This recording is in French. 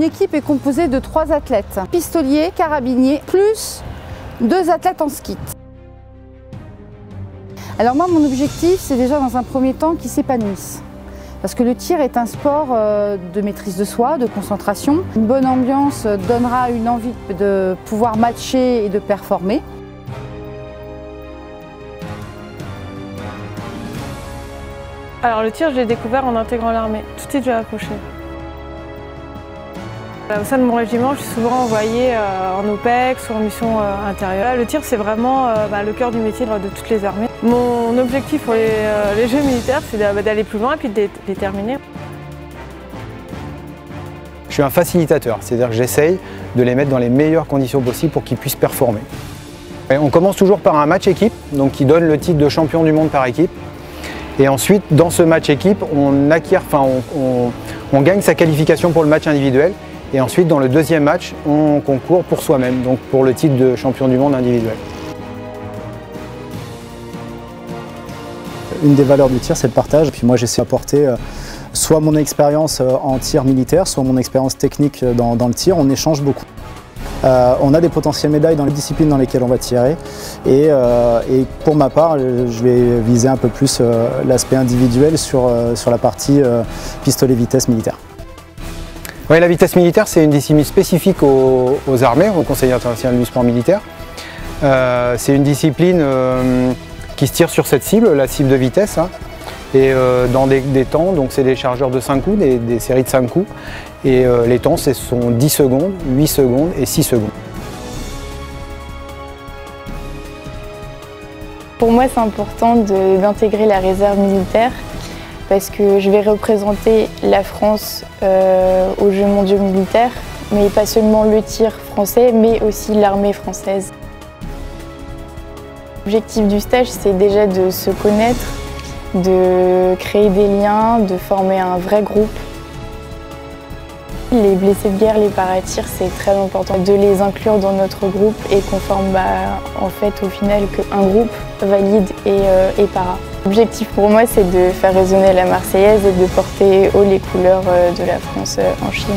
Une équipe est composée de 3 athlètes, pistoliers, carabiniers, plus 2 athlètes en skeet. Alors moi, mon objectif, c'est déjà dans un premier temps qu'ils s'épanouissent. Parce que le tir est un sport de maîtrise de soi, de concentration. Une bonne ambiance donnera une envie de pouvoir matcher et de performer. Alors le tir, je l'ai découvert en intégrant l'armée. Tout est déjà accroché. Au sein de mon régiment, je suis souvent envoyée en OPEX ou en mission intérieure. Le tir, c'est vraiment le cœur du métier de toutes les armées. Mon objectif pour les Jeux militaires, c'est d'aller plus loin et puis de les terminer. Je suis un facilitateur, c'est-à-dire que j'essaye de les mettre dans les meilleures conditions possibles pour qu'ils puissent performer. Et on commence toujours par un match équipe, donc qui donne le titre de champion du monde par équipe. Et ensuite, dans ce match équipe, on gagne sa qualification pour le match individuel. Et ensuite, dans le deuxième match, on concourt pour soi-même, donc pour le titre de champion du monde individuel. Une des valeurs du tir, c'est le partage. Et puis moi, j'essaie d'apporter soit mon expérience en tir militaire, soit mon expérience technique dans le tir. On échange beaucoup. On a des potentielles médailles dans les disciplines dans lesquelles on va tirer. Et pour ma part, je vais viser un peu plus l'aspect individuel sur la partie pistolet vitesse militaire. Oui, la vitesse militaire, c'est une discipline spécifique aux armées, au Conseil international du sport militaire. C'est une discipline qui se tire sur cette cible, la cible de vitesse, et dans des temps, donc c'est des chargeurs de 5 coups, des séries de 5 coups, et les temps, ce sont 10 secondes, 8 secondes et 6 secondes. Pour moi, c'est important d'intégrer la réserve militaire, parce que je vais représenter la France aux Jeux mondiaux militaires, mais pas seulement le tir français, mais aussi l'armée française. L'objectif du stage, c'est déjà de se connaître, de créer des liens, de former un vrai groupe. Les blessés de guerre, les paratirs, c'est très important de les inclure dans notre groupe et qu'on forme en fait au final qu'un groupe valide et para. L'objectif pour moi, c'est de faire résonner la Marseillaise et de porter haut les couleurs de la France en Chine.